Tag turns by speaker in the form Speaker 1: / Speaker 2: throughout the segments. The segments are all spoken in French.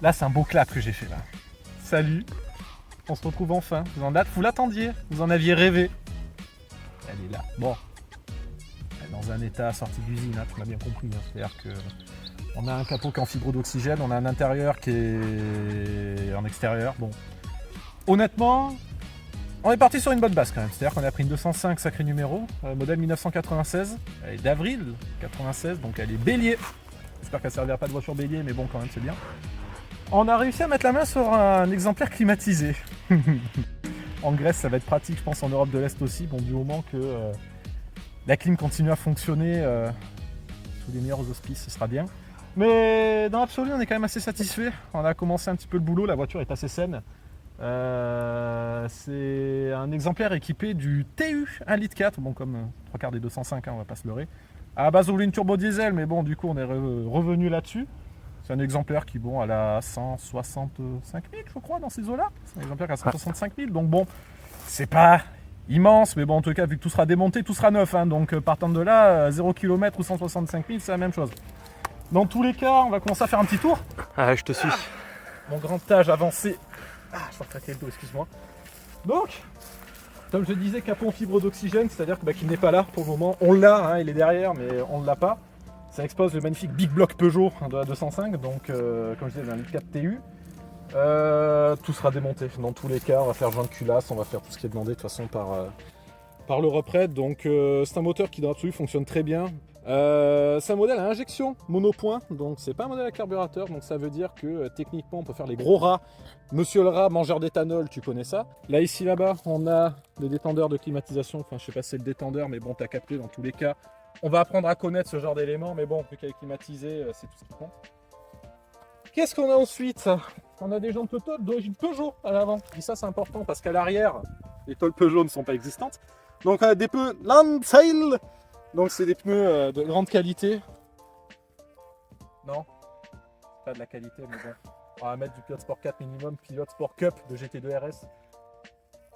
Speaker 1: Là, c'est un beau clap que j'ai fait là. Salut, on se retrouve enfin. Vous l'attendiez, vous en aviez rêvé. Elle est là. Bon, elle est dans un état sorti d'usine, hein, tu m'as bien compris. Hein. C'est-à-dire que on a un capot qui est en fibre d'oxygène, on a un intérieur qui est en extérieur. Bon, honnêtement, on est parti sur une bonne base quand même. C'est-à-dire qu'on a pris une 205 sacré numéro, modèle 1996. Elle est d'avril 96, donc elle est bélier. J'espère qu'elle ne servira pas de voiture bélier, mais bon, quand même, c'est bien. On a réussi à mettre la main sur un exemplaire climatisé. En Grèce, ça va être pratique, je pense, en Europe de l'Est aussi, bon, du moment que la clim continue à fonctionner, sous les meilleurs auspices, ce sera bien. Mais dans l'absolu, on est quand même assez satisfait. On a commencé un petit peu le boulot, la voiture est assez saine. C'est un exemplaire équipé du TU 1,4 litre, bon, comme 3 quarts des 205, hein, on va pas se leurrer. À la base, on voulait une turbo diesel, mais bon, du coup, on est revenu là-dessus. C'est un exemplaire qui, bon, elle a 165 000, je crois, dans ces eaux-là. C'est un exemplaire qui a 165 000, donc bon, c'est pas immense, mais bon, en tout cas, vu que tout sera démonté, tout sera neuf. Hein, donc, partant de là, 0 km ou 165 000, c'est la même chose. Dans tous les cas, on va commencer à faire un petit tour.
Speaker 2: Ah, je te suis.
Speaker 1: Mon grand âge avancé. Ah, je vais craquer le dos, excuse-moi. Donc, comme je disais, capot en fibre d'oxygène, c'est-à-dire qu'il n'est pas là pour le moment. On l'a, hein, il est derrière, mais on ne l'a pas. Ça expose le magnifique Big Block Peugeot de la 205, donc comme je disais, un 1,4 TU. Tout sera démonté. Dans tous les cas, on va faire joint de culasse, on va faire tout ce qui est demandé de toute façon par le Repred. Donc c'est un moteur qui dans l'absolu fonctionne très bien. C'est un modèle à injection monopoint, donc c'est pas un modèle à carburateur, donc ça veut dire que techniquement on peut faire les gros rats. Monsieur le rat, mangeur d'éthanol, tu connais ça. Là, ici, là-bas, on a des détendeurs de climatisation, enfin je sais pas si c'est le détendeur, mais bon, t'as capté dans tous les cas. On va apprendre à connaître ce genre d'éléments, mais bon, vu qu'elle est climatisée, c'est tout ce qui compte. Qu'est-ce qu'on a ensuite? On a des jantes tôles d'origine Peugeot à l'avant. Et ça, c'est important parce qu'à l'arrière, les tôles Peugeot ne sont pas existantes. Donc, on a des pneus Landseil. Donc, c'est des pneus de grande qualité. Non, pas de la qualité, mais bon. On va mettre du Pilote Sport 4 minimum, Pilote Sport Cup de GT2 RS.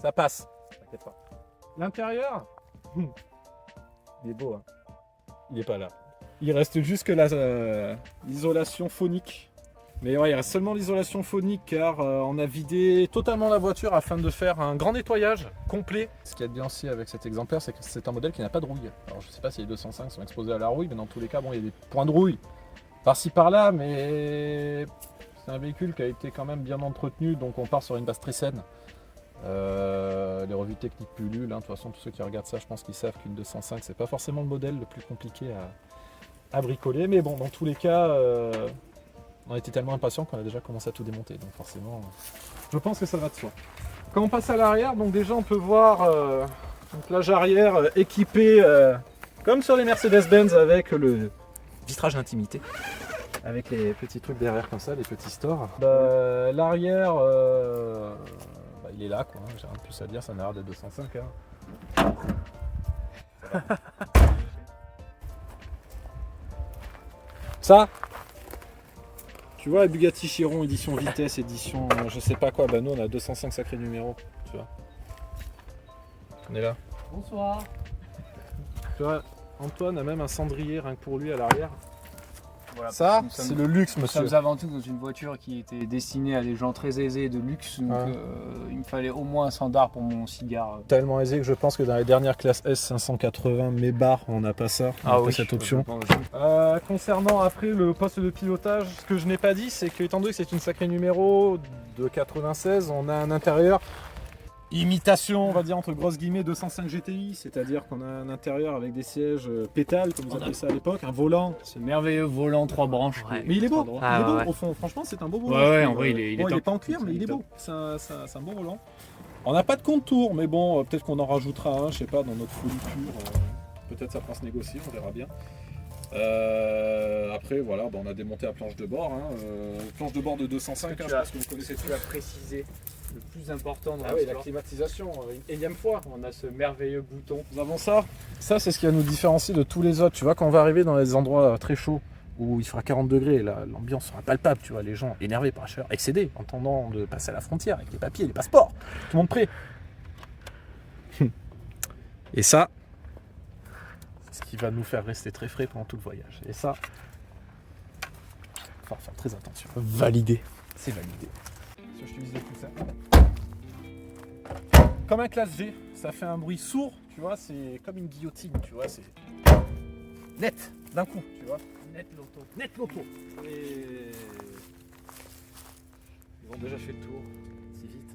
Speaker 1: Ça passe, t'inquiète pas. L'intérieur, il est beau, hein. Il n'est pas là. Il reste juste que l'isolation phonique. Mais ouais, il reste seulement l'isolation phonique car on a vidé totalement la voiture afin de faire un grand nettoyage complet. Ce qui est bien aussi avec cet exemplaire, c'est que c'est un modèle qui n'a pas de rouille. Alors je sais pas si les 205 sont exposés à la rouille, mais dans tous les cas, bon, il y a des points de rouille par-ci par-là, mais c'est un véhicule qui a été quand même bien entretenu, donc on part sur une base très saine. Les revues techniques pullulent, hein. De toute façon, tous ceux qui regardent ça, je pense qu'ils savent qu'une 205, c'est pas forcément le modèle le plus compliqué à bricoler, mais bon, dans tous les cas, on était tellement impatients qu'on a déjà commencé à tout démonter, donc forcément, je pense que ça va de soi. Quand on passe à l'arrière, donc déjà on peut voir donc l'âge arrière équipé comme sur les Mercedes-Benz avec le vitrage d'intimité, avec les petits trucs derrière comme ça, les petits stores. L'arrière, il est là, quoi. J'ai rien de plus à dire, ça n'a l'air d'être 205. Hein. Ça, tu vois, la Bugatti Chiron, édition vitesse, édition je sais pas quoi, bah nous on a 205 sacré numéro, tu vois. On est là.
Speaker 3: Bonsoir.
Speaker 1: Tu vois, Antoine a même un cendrier rien que pour lui à l'arrière.
Speaker 3: Voilà,
Speaker 1: Ça,
Speaker 3: nous
Speaker 1: c'est
Speaker 3: sommes-
Speaker 1: le luxe,
Speaker 3: Nous
Speaker 1: monsieur.
Speaker 3: sommes avant tout dans une voiture qui était destinée à des gens très aisés de luxe, donc
Speaker 1: Ouais.
Speaker 3: il me fallait au moins un standard pour mon cigare.
Speaker 1: Tellement aisé que je pense que dans les dernières classes S580 Mébar, on n'a pas ça, on n'a pas cette option. Concernant après le poste de pilotage, ce que je n'ai pas dit, c'est que étant donné que c'est une sacrée numéro de 96, on a un intérieur imitation, on va dire entre grosses guillemets, 205 GTI, c'est-à-dire qu'on a un intérieur avec des sièges pétales, comme ils appelaient ça à l'époque, un volant.
Speaker 3: Ce merveilleux volant 3 branches.
Speaker 2: Ouais.
Speaker 1: Mais il est beau,
Speaker 3: Trois
Speaker 2: Ah,
Speaker 1: il est beau.
Speaker 2: ouais.
Speaker 1: Au fond, franchement, c'est un beau volant.
Speaker 3: Ouais,
Speaker 1: je
Speaker 3: en
Speaker 1: trouve.
Speaker 3: vrai, il est
Speaker 1: Bon, il
Speaker 3: top.
Speaker 1: est pas en cuir, mais il est
Speaker 3: top.
Speaker 1: beau. C'est un bon volant. On n'a pas de contour, mais bon, peut-être qu'on en rajoutera un, je sais pas, dans notre folie pure. Peut-être ça pourra se négocier, on verra bien. Après, voilà, on a démonté la planche de bord. Hein, planche de bord de 205,
Speaker 3: Tu
Speaker 1: je
Speaker 3: as-
Speaker 1: pense que vous connaissez
Speaker 3: Tu
Speaker 1: tous.
Speaker 3: as précisé le plus important dans
Speaker 1: Ah oui, la
Speaker 3: l'histoire.
Speaker 1: climatisation, une énième fois.
Speaker 3: On a ce merveilleux bouton.
Speaker 1: Nous avons ça. Ça, c'est ce qui va nous différencier de tous les autres. Tu vois, quand on va arriver dans les endroits très chauds, où il fera 40 degrés, là, l'ambiance sera palpable, tu vois, les gens énervés par la chaleur, excédés, en attendant de passer à la frontière avec les papiers, les passeports, tout le monde prêt. Et ça, c'est ce qui va nous faire rester très frais pendant tout le voyage. Et ça, faut faire très attention.
Speaker 2: Validé.
Speaker 1: C'est validé. Si je te disais tout ça. Comme un classe G, ça fait un bruit sourd, tu vois, c'est comme une guillotine, tu vois, c'est net, d'un coup, tu vois. Net l'auto. Net l'auto. Et ils ont déjà fait le tour, si vite.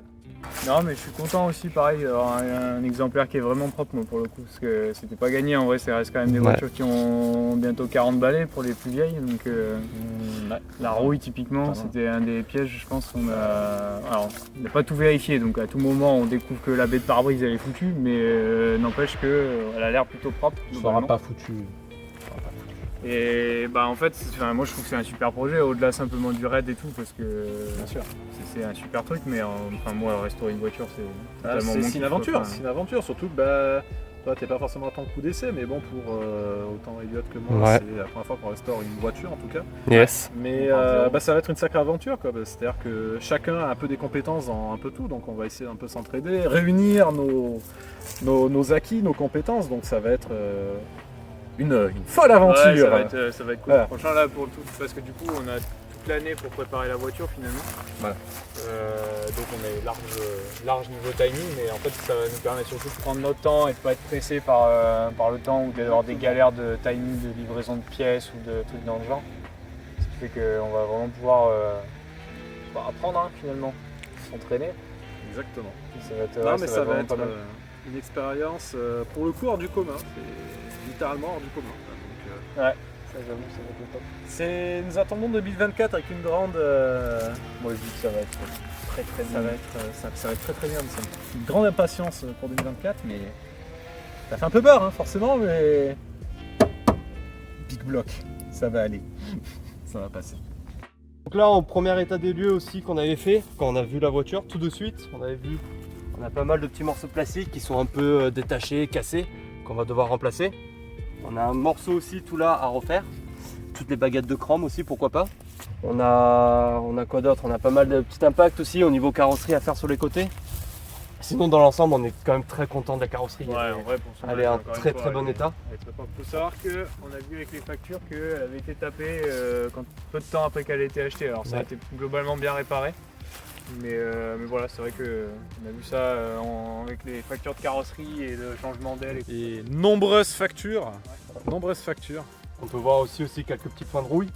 Speaker 3: Non, mais je suis content aussi, pareil, d'avoir un exemplaire qui est vraiment propre, moi, pour le coup, parce que c'était pas gagné. En vrai, ça reste quand même des voitures qui ont bientôt 40 balais pour les plus vieilles. Donc, la rouille, typiquement, c'était un des pièges, je pense. Alors, on n'a pas tout vérifié, donc à tout moment, on découvre que la baie de pare-brise, elle est foutue, mais n'empêche qu'elle a l'air plutôt propre.
Speaker 1: Ça sera pas foutu.
Speaker 3: Et bah en fait, moi je trouve que c'est un super projet, au-delà simplement du raid et tout, parce que
Speaker 1: Bien sûr.
Speaker 3: c'est un super truc, mais enfin moi restaurer une voiture c'est totalement mon
Speaker 1: C'est
Speaker 3: kiff,
Speaker 1: une aventure,
Speaker 3: quoi.
Speaker 1: c'est une aventure, surtout que bah, toi t'es pas forcément à ton coup d'essai, mais bon pour autant Elliot que moi,
Speaker 2: Ouais.
Speaker 1: c'est la première fois qu'on restaure une voiture en tout cas.
Speaker 2: Yes.
Speaker 1: Mais
Speaker 3: On part de zéro.
Speaker 1: bah, ça va être une sacrée aventure, quoi. C'est-à-dire que chacun a un peu des compétences dans un peu tout, donc on va essayer un peu s'entraider, réunir nos acquis, nos compétences, donc ça va être une folle aventure.
Speaker 3: Ouais, ça va être cool.
Speaker 1: Voilà.
Speaker 3: Franchement là pour le tout, parce que du coup on a toute l'année pour préparer la voiture finalement.
Speaker 1: Voilà.
Speaker 3: Donc on est large niveau timing, mais en fait ça va nous permettre surtout de prendre notre temps et de pas être pressé par le temps ou d'avoir des galères de timing de livraison de pièces ou de trucs dans le genre. Ce qui fait qu'on va vraiment pouvoir apprendre finalement, s'entraîner.
Speaker 1: Exactement.
Speaker 3: Ça va être,
Speaker 1: Non, mais ça va
Speaker 3: vraiment
Speaker 1: être
Speaker 3: pas mal.
Speaker 1: une expérience pour le coup hors du commun. C'est littéralement hors du commun. Donc,
Speaker 3: Ouais, ça j'avoue, ça va être top.
Speaker 1: nous attendons 2024 avec une grande.
Speaker 3: Moi je dis que ça va être très très
Speaker 1: Ça
Speaker 3: bien.
Speaker 1: va être, ça va être très très bien. Nous sommes une grande impatience pour 2024, mais ça fait un peu peur, hein, forcément, mais big block, ça va aller, ça va passer.
Speaker 2: Donc là, en premier état des lieux aussi qu'on avait fait, quand on a vu la voiture, tout de suite, on a pas mal de petits morceaux de plastique qui sont un peu détachés, cassés, qu'on va devoir remplacer. On a un morceau aussi tout là à refaire, toutes les baguettes de chrome aussi, pourquoi pas. On a quoi d'autre? On a pas mal de petits impacts aussi au niveau carrosserie à faire sur les côtés. Sinon, dans l'ensemble, on est quand même très content de la carrosserie.
Speaker 3: Ouais, en vrai, pour son
Speaker 2: Elle est
Speaker 3: âge,
Speaker 2: en
Speaker 3: encore une
Speaker 2: très
Speaker 3: fois,
Speaker 2: très bon
Speaker 3: elle est-
Speaker 2: état.
Speaker 3: elle est très propre. Faut savoir qu'on a vu avec les factures qu'elle avait été tapée peu de temps après qu'elle a été achetée. Alors ça a
Speaker 2: Ouais.
Speaker 3: été globalement bien réparé. Mais voilà, c'est vrai qu'on a vu ça avec les factures de carrosserie et de changement d'aile.
Speaker 1: Et nombreuses factures,
Speaker 2: On peut voir aussi quelques petits points de rouille.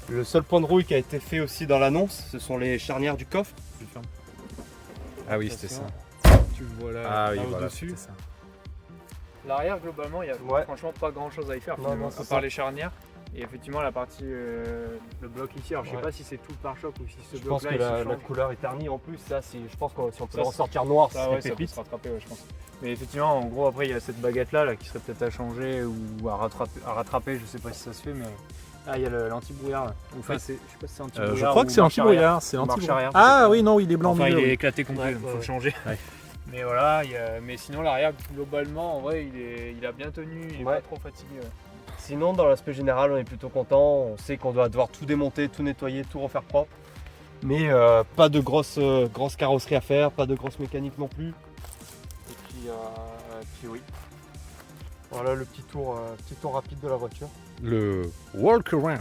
Speaker 2: Le seul point de rouille qui a été fait aussi dans l'annonce, ce sont les charnières du coffre.
Speaker 1: Ah oui, c'était ça.
Speaker 3: Tu le vois là,
Speaker 1: Ah oui,
Speaker 3: là
Speaker 1: voilà,
Speaker 3: au-dessus.
Speaker 1: c'était ça.
Speaker 3: L'arrière, globalement, il n'y a
Speaker 2: Ouais.
Speaker 3: franchement pas grand chose à y faire,
Speaker 2: Non,
Speaker 3: finalement,
Speaker 2: non,
Speaker 3: à
Speaker 2: c'est
Speaker 3: part
Speaker 2: ça.
Speaker 3: les charnières. Et effectivement, la partie, le bloc ici, alors je sais
Speaker 2: Ouais.
Speaker 3: pas si c'est tout le pare-choc ou si ce
Speaker 2: Je pense
Speaker 3: bloc-là
Speaker 2: que
Speaker 3: il se
Speaker 2: la
Speaker 3: change.
Speaker 2: couleur est ternie en plus. Ça, je pense que si on peut
Speaker 3: Ça,
Speaker 2: le ressortir noir,
Speaker 3: Ça,
Speaker 2: c'est
Speaker 3: ouais, ça peut
Speaker 2: pépite.
Speaker 3: se rattraper, ouais, je pense. Mais effectivement, en gros, après, il y a cette baguette-là là, qui serait peut-être à changer ou à rattraper, je sais pas si ça se fait, mais. Ah, il y a l'anti-brouillard là. Enfin,
Speaker 1: Oui.
Speaker 3: je sais pas si c'est anti-brouillard.
Speaker 1: Je crois
Speaker 3: ou
Speaker 1: que c'est
Speaker 3: marche arrière.
Speaker 1: anti-brouillard, c'est
Speaker 3: Ou marche
Speaker 1: anti-brouillard.
Speaker 3: arrière,
Speaker 1: Ah
Speaker 3: peut-être.
Speaker 1: oui, non, il est blanc au
Speaker 3: Enfin, il
Speaker 1: milieu.
Speaker 3: est éclaté complet,
Speaker 2: Ouais,
Speaker 3: donc
Speaker 2: ouais,
Speaker 3: faut le changer.
Speaker 1: Ouais.
Speaker 3: Mais voilà, mais sinon, l'arrière, globalement, en vrai, il a bien tenu, il est
Speaker 2: Ouais.
Speaker 3: pas trop fatigué. Ouais.
Speaker 2: Sinon, dans l'aspect général, on est plutôt content. On sait qu'on doit devoir tout démonter, tout nettoyer, tout refaire propre. Mais pas de grosse carrosserie à faire, pas de grosse mécanique non plus. Et puis oui. Voilà le petit tour rapide de la voiture.
Speaker 1: Le walk around.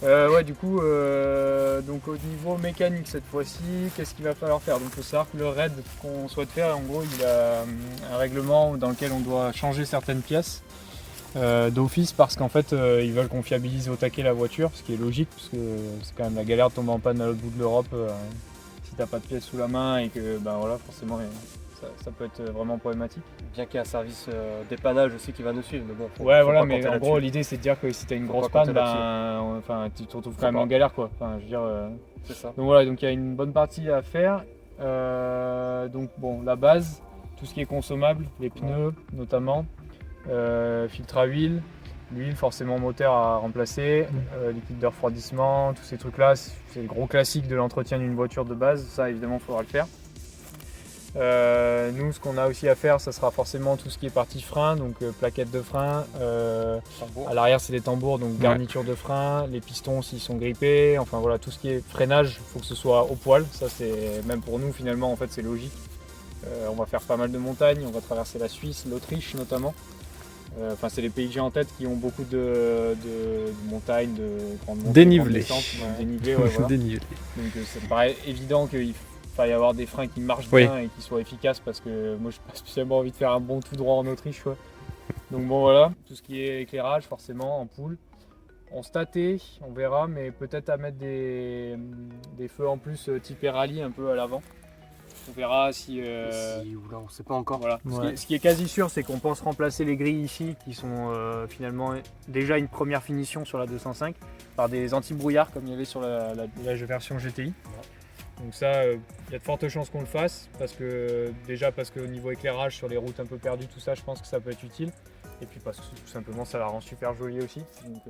Speaker 3: Ouais, du coup, donc au niveau mécanique cette fois-ci, qu'est-ce qu'il va falloir faire? Donc, il faut savoir que le raid qu'on souhaite faire, en gros, il a un règlement dans lequel on doit changer certaines pièces d'office parce qu'en fait, ils veulent qu'on fiabilise au taquet la voiture, ce qui est logique parce que c'est quand même la galère de tomber en panne à l'autre bout de l'Europe si t'as pas de pièces sous la main et que, ben voilà, forcément, ça peut être vraiment problématique.
Speaker 2: Bien qu'il y ait un service dépannage aussi qui va nous suivre. Mais bon,
Speaker 3: Ouais,
Speaker 2: faut
Speaker 3: voilà,
Speaker 2: pas
Speaker 3: mais
Speaker 2: compter
Speaker 3: en
Speaker 2: là-dessus.
Speaker 3: gros, l'idée c'est de dire que si t'as une
Speaker 2: Faut
Speaker 3: grosse
Speaker 2: pas compter
Speaker 3: panne, ben, tu te retrouves quand même
Speaker 2: pas.
Speaker 3: en galère, quoi. Enfin, je veux dire.
Speaker 2: C'est ça.
Speaker 3: Donc voilà, donc il y a une bonne partie à faire. Donc bon, la base, tout ce qui est consommable, les pneus notamment, filtre à huile, l'huile forcément moteur à remplacer, liquide de refroidissement, tous ces trucs-là, c'est le gros classique de l'entretien d'une voiture de base, ça évidemment il faudra le faire. Nous, ce qu'on a aussi à faire, ça sera forcément tout ce qui est partie frein, donc plaquettes de frein. À l'arrière, c'est des tambours, donc garniture de frein, les pistons s'ils sont grippés. Enfin voilà, tout ce qui est freinage, il faut que ce soit au poil. Ça, c'est même pour nous finalement, en fait, c'est logique. On va faire pas mal de montagnes, on va traverser la Suisse, l'Autriche notamment. Enfin, c'est les pays que j'ai en tête qui ont beaucoup de montagnes, de grandes montagnes.
Speaker 1: Dénivelé.
Speaker 3: Dénivelé, ouais, voilà.
Speaker 1: Dénivelé.
Speaker 3: Donc ça me paraît évident qu'il faille avoir des freins qui marchent
Speaker 1: Oui.
Speaker 3: bien et qui soient efficaces parce que moi, je n'ai pas spécialement envie de faire un bon tout droit en Autriche, quoi. Donc bon, voilà. Tout ce qui est éclairage, forcément, ampoule. On se tâtait, on verra, mais peut-être à mettre des feux en plus type rallye un peu à l'avant. On verra si...
Speaker 2: Oula, on sait pas encore.
Speaker 3: Voilà.
Speaker 1: Ouais.
Speaker 3: Ce qui est quasi sûr, c'est qu'on pense remplacer les grilles ici, qui sont finalement déjà une première finition sur la 205, par des anti-brouillards comme il y avait sur la version GTI. Donc ça, il y a de fortes chances qu'on le fasse, parce qu'au niveau éclairage sur les routes un peu perdues, tout ça, je pense que ça peut être utile. Et puis parce que tout simplement, ça la rend super jolie aussi. Donc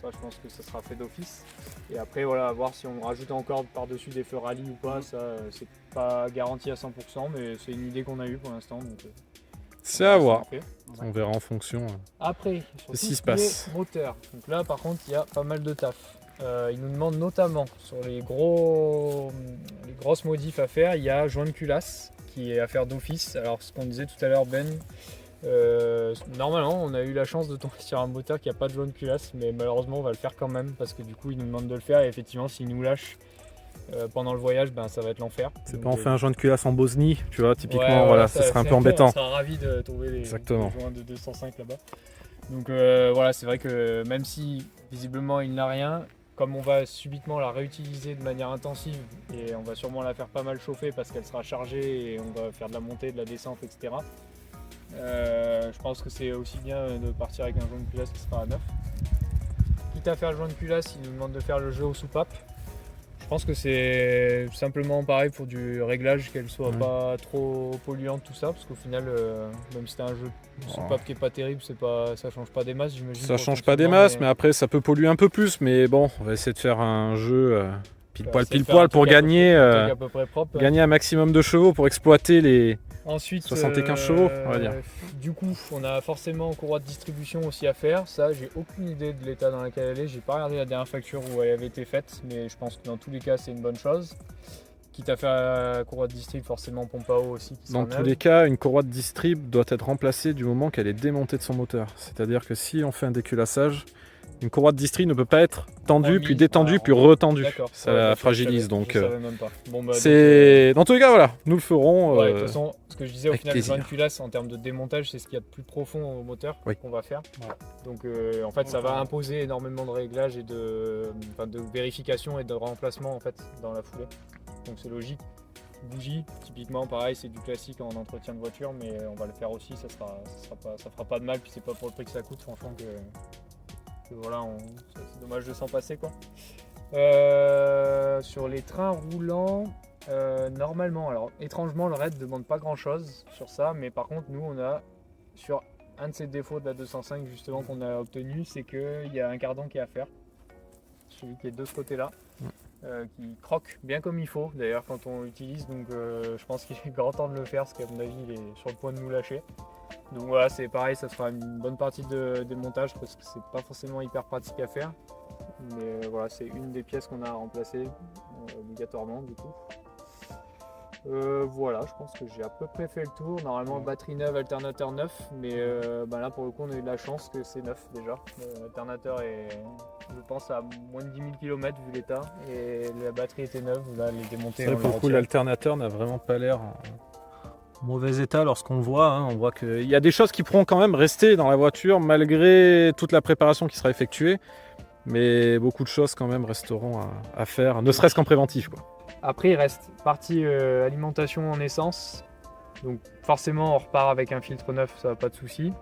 Speaker 3: ça, je pense que ça sera fait d'office. Et après, voilà, à voir si on rajoute encore par-dessus des feux rallye ou pas. Ça, c'est pas garanti à 100%, mais c'est une idée qu'on a eue pour l'instant.
Speaker 1: C'est à voir.
Speaker 3: Après,
Speaker 1: On verra en fonction.
Speaker 3: Après sur
Speaker 1: Qu'est-ce
Speaker 3: tout
Speaker 1: qui
Speaker 3: ce
Speaker 1: se
Speaker 3: qui est
Speaker 1: passe
Speaker 3: moteur. Donc là, par contre, il y a pas mal de taf. Il nous demande notamment sur les grosses modifs à faire, il y a joint de culasse qui est à faire d'office. Alors, ce qu'on disait tout à l'heure, Ben. Normalement, on a eu la chance de tomber sur un moteur qui n'a pas de joint de culasse, mais malheureusement, on va le faire quand même parce que du coup, il nous demande de le faire. Et effectivement, s'il nous lâche pendant le voyage, ben, ça va être l'enfer.
Speaker 1: C'est
Speaker 3: Donc,
Speaker 1: pas on fait un joint de culasse en Bosnie, tu vois, typiquement,
Speaker 3: ouais,
Speaker 1: voilà, ça serait un peu embêtant.
Speaker 3: On sera ravis de trouver les
Speaker 1: Exactement.
Speaker 3: joints de 205 là-bas. Donc voilà, c'est vrai que même si visiblement il n'a rien, comme on va subitement la réutiliser de manière intensive et on va sûrement la faire pas mal chauffer parce qu'elle sera chargée et on va faire de la montée, de la descente, etc. Je pense que c'est aussi bien de partir avec un joint de culasse qui sera à neuf. Quitte à faire le joint de culasse, il nous demande de faire le jeu aux soupapes. Je pense que c'est simplement pareil pour du réglage, qu'elle soit pas trop polluante, tout ça, parce qu'au final, même si c'est un jeu de soupape qui est pas terrible, ça change pas des masses, j'imagine.
Speaker 1: Ça change pas des masses, mais après ça peut polluer un peu plus. Mais bon, on va essayer de faire un jeu pile poil pour gagner,
Speaker 3: à peu près propre.
Speaker 1: gagner un maximum de chevaux pour exploiter les
Speaker 3: Ensuite,
Speaker 1: 75 chevaux, on va dire.
Speaker 3: Du coup, on a forcément courroie de distribution aussi à faire. Ça, j'ai aucune idée de l'état dans lequel elle est. J'ai pas regardé la dernière facture où elle avait été faite, mais je pense que dans tous les cas, c'est une bonne chose. Quitte à faire la courroie de distrib, forcément pompe à eau aussi.
Speaker 1: Dans tous les cas, une courroie de distrib doit être remplacée du moment qu'elle est démontée de son moteur. C'est-à-dire que si on fait un déculassage, une courroie de distrib ne peut pas être tendue, puis détendue, puis retendue. Ça la fragilise. Donc,
Speaker 3: je savais même pas. Bon, bah,
Speaker 1: c'est... Dans tous les cas, voilà, nous le ferons.
Speaker 3: Ouais, de toute façon, ce que je disais, au
Speaker 1: avec
Speaker 3: final, le
Speaker 1: plaisir.
Speaker 3: joint de culasse, en termes de démontage, c'est ce qu'il y a de plus profond au moteur qu'on va faire.
Speaker 1: Voilà.
Speaker 3: Donc, en fait, ça va imposer énormément de réglages et de vérification et de remplacement en fait, dans la foulée. Donc, c'est logique. Bougie, typiquement, pareil, c'est du classique en entretien de voiture, mais on va le faire aussi, ça fera pas de mal, puis c'est pas pour le prix que ça coûte, franchement, que voilà, c'est dommage de s'en passer, quoi. Sur les trains roulants, normalement, alors étrangement, le RAID ne demande pas grand chose sur ça, mais par contre, nous, on a sur un de ces défauts de la 205 justement qu'on a obtenu, c'est qu'il y a un cardan qui est à faire, celui qui est de ce côté-là. Qui croque bien comme il faut d'ailleurs quand on l'utilise, donc je pense qu'il est grand temps de le faire parce qu'à mon avis il est sur le point de nous lâcher. Donc voilà, c'est pareil, ça sera une bonne partie de démontage parce que c'est pas forcément hyper pratique à faire, mais voilà, c'est une des pièces qu'on a à remplacer obligatoirement du coup. Voilà, je pense que j'ai à peu près fait le tour. Normalement batterie neuve, alternateur neuf, mais là pour le coup on a eu de la chance que c'est neuf déjà. L'alternateur est, je pense, à moins de 10 000 km vu l'état, et la batterie était neuve, là elle est démontée.
Speaker 1: C'est vrai, pour le coup, l'alternateur n'a vraiment pas l'air en mauvais état lorsqu'on le voit. On voit qu'il y a des choses qui pourront quand même rester dans la voiture malgré toute la préparation qui sera effectuée. Mais beaucoup de choses quand même resteront à faire, ne serait-ce qu'en préventif, quoi.
Speaker 3: Après, il reste partie alimentation en essence. Donc forcément, on repart avec un filtre neuf, ça va pas de souci.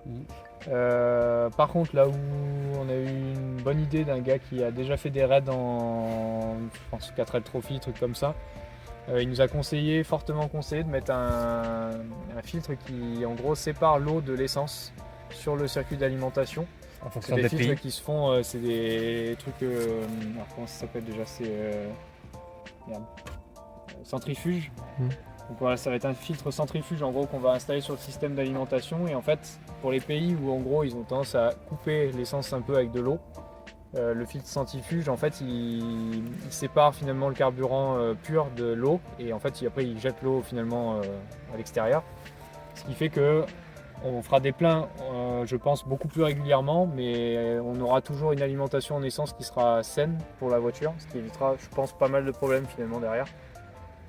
Speaker 3: Par contre, là où on a eu une bonne idée d'un gars qui a déjà fait des raids en, je pense, 4L Trophy, trucs comme ça, il nous a fortement conseillé de mettre un filtre qui en gros sépare l'eau de l'essence sur le circuit d'alimentation.
Speaker 1: En
Speaker 3: C'est
Speaker 1: fonction
Speaker 3: des
Speaker 1: des
Speaker 3: filtres
Speaker 1: pays.
Speaker 3: qui se font, c'est des trucs, alors comment ça s'appelle déjà, c'est centrifuge. Donc voilà, ça va être un filtre centrifuge en gros qu'on va installer sur le système d'alimentation, et en fait pour les pays où en gros ils ont tendance à couper l'essence un peu avec de l'eau, le filtre centrifuge en fait il sépare finalement le carburant pur de l'eau, et en fait après il jette l'eau finalement à l'extérieur, ce qui fait que On fera des pleins, je pense, beaucoup plus régulièrement, mais on aura toujours une alimentation en essence qui sera saine pour la voiture, ce qui évitera, je pense, pas mal de problèmes finalement derrière.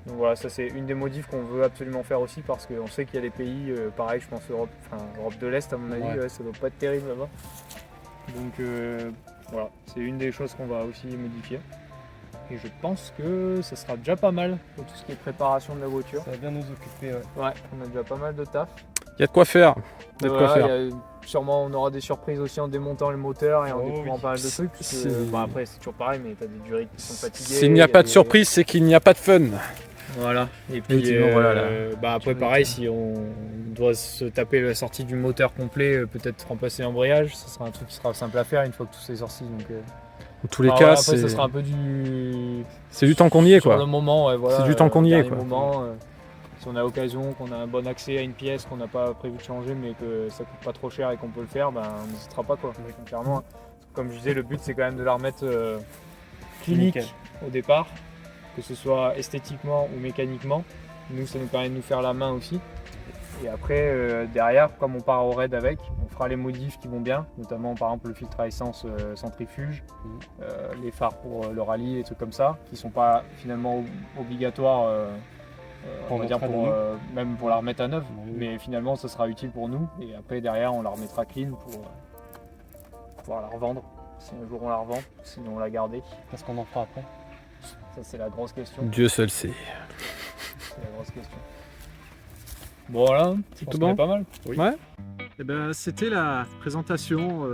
Speaker 3: Donc voilà, ça c'est une des modifs qu'on veut absolument faire aussi, parce qu'on sait qu'il y a des pays, pareil, je pense Europe de l'Est à mon avis,
Speaker 2: Ouais.
Speaker 3: ça doit pas être terrible là-bas. Donc voilà, c'est une des choses qu'on va aussi modifier. Et je pense que ça sera déjà pas mal pour tout ce qui est préparation de la voiture.
Speaker 2: Ça va bien nous occuper. Ouais.
Speaker 3: Ouais, on a déjà pas mal de taf.
Speaker 1: Il y a de quoi faire. Il y a de quoi
Speaker 3: Voilà,
Speaker 1: faire.
Speaker 3: il y a- sûrement on aura des surprises aussi en démontant le moteur et en
Speaker 2: Oh
Speaker 3: découvrant
Speaker 2: oui.
Speaker 3: pas mal de trucs. Parce que,
Speaker 1: C'est-
Speaker 3: bon, après c'est toujours pareil, mais t'as des jurys qui sont fatigués.
Speaker 1: S'il n'y a pas de
Speaker 3: des-
Speaker 1: surprise, c'est qu'il n'y a pas de fun.
Speaker 3: Voilà. Et puis
Speaker 1: Effectivement, voilà,
Speaker 3: après pareil, si on doit se taper la sortie du moteur complet, peut-être remplacer l'embrayage, ça sera un truc qui sera simple à faire une fois que tout est sorti. Donc,
Speaker 1: Dans tous les
Speaker 3: enfin,
Speaker 1: cas,
Speaker 3: voilà, après ça
Speaker 1: c'est
Speaker 3: sera un peu du
Speaker 1: du temps qu'on y est,
Speaker 3: sur
Speaker 1: quoi.
Speaker 3: le moment, ouais, voilà,
Speaker 1: C'est du temps qu'on y est,
Speaker 3: dernier
Speaker 1: quoi.
Speaker 3: moment, si on a l'occasion, qu'on a un bon accès à une pièce qu'on n'a pas prévu de changer, mais que ça coûte pas trop cher et qu'on peut le faire, ben, on n'hésitera pas, quoi. Donc, clairement, comme je disais, le but c'est quand même de la remettre clinique
Speaker 2: Nickel.
Speaker 3: au départ, que ce soit esthétiquement ou mécaniquement. Nous, ça nous permet de nous faire la main aussi. Et après, derrière, comme on part au raid avec, on fera les modifs qui vont bien, notamment par exemple le filtre à essence centrifuge, les phares pour le rallye, des trucs comme ça, qui sont pas finalement obligatoires, on
Speaker 2: Pour
Speaker 3: va dire
Speaker 2: notre
Speaker 3: pour,
Speaker 2: année.
Speaker 3: même pour la remettre à neuf,
Speaker 2: Oui.
Speaker 3: mais finalement ça sera utile pour nous. Et après derrière, on la remettra clean pour pouvoir la revendre, si un jour on la revend, sinon on la garder.
Speaker 2: Qu'est-ce qu'on en fera après?
Speaker 3: Ça c'est la grosse question.
Speaker 1: Dieu seul sait.
Speaker 3: C'est la grosse question. Bon voilà, je pense
Speaker 1: tout
Speaker 3: qu'on
Speaker 1: bon
Speaker 3: est pas mal.
Speaker 1: Eh ben, c'était la présentation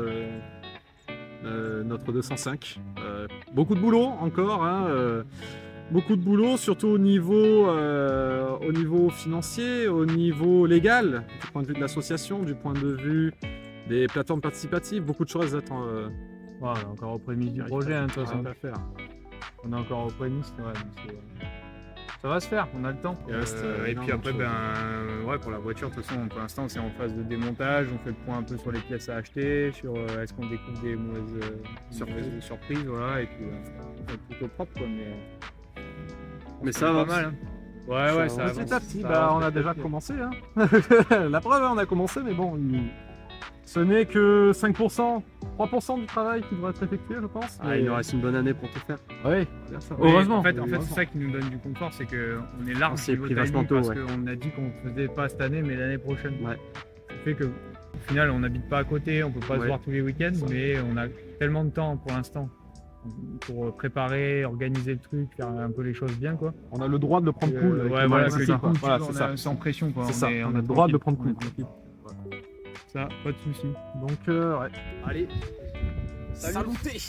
Speaker 1: notre 205. Beaucoup de boulot encore, hein, beaucoup de boulot, surtout au niveau financier, au niveau légal, du point de vue de l'association, du point de vue des plateformes participatives, beaucoup de choses attendent.
Speaker 3: Ouais, on est encore au prémices du projet, hein, de toute façon.
Speaker 1: à faire.
Speaker 3: On est encore au prémices, ouais, donc ça va se faire, on a le temps.
Speaker 1: Il reste,
Speaker 3: Et puis
Speaker 1: énormément
Speaker 3: après,
Speaker 1: de
Speaker 3: ouais, pour la voiture, de toute façon, pour l'instant, c'est en phase de démontage. On fait le point un peu sur les pièces à acheter, sur est-ce qu'on découvre des mauvaises surprises, voilà, et puis on fait plutôt propre, quoi,
Speaker 1: Mais
Speaker 3: c'est
Speaker 1: ça
Speaker 3: pas
Speaker 1: avance.
Speaker 3: mal. Hein. Ouais, ça avance.
Speaker 1: Petit à petit,
Speaker 3: Ça
Speaker 1: bah,
Speaker 3: avance
Speaker 1: on a
Speaker 3: petit à
Speaker 1: déjà
Speaker 3: petit.
Speaker 1: commencé. Hein. La preuve, on a commencé, mais bon, ce n'est que 5%, 3% du travail qui devrait être effectué, je pense.
Speaker 2: Ah, il nous reste une bonne année pour tout faire.
Speaker 1: Oui,
Speaker 3: Oui,
Speaker 1: heureusement.
Speaker 3: En fait, c'est ça qui nous donne du confort, c'est qu'on est large
Speaker 2: On s'est
Speaker 3: niveau
Speaker 2: pris
Speaker 3: timing
Speaker 2: vachement tôt,
Speaker 3: parce
Speaker 2: ouais.
Speaker 3: qu'on a dit qu'on faisait pas cette année, mais l'année prochaine.
Speaker 2: Ouais.
Speaker 3: Ça fait que, au final, on n'habite pas à côté, on peut pas se
Speaker 2: Ouais.
Speaker 3: voir tous les week-ends,
Speaker 2: Ça.
Speaker 3: mais on a tellement de temps pour l'instant pour préparer, organiser le truc, faire un peu les choses bien, quoi.
Speaker 1: On a le droit de le prendre cool. avec
Speaker 3: ouais,
Speaker 1: le
Speaker 3: voilà,
Speaker 1: Max,
Speaker 3: que
Speaker 1: c'est
Speaker 3: les
Speaker 1: ça.
Speaker 3: coups,
Speaker 1: Voilà,
Speaker 3: on
Speaker 1: c'est
Speaker 3: a
Speaker 1: ça.
Speaker 3: sans pression, quoi.
Speaker 1: C'est ça,
Speaker 3: est-
Speaker 1: on a
Speaker 3: est
Speaker 1: le droit de
Speaker 3: tranquille.
Speaker 1: le prendre cool.
Speaker 3: Ça, pas de soucis.
Speaker 1: Donc, ouais.
Speaker 2: Allez,
Speaker 1: Saluté.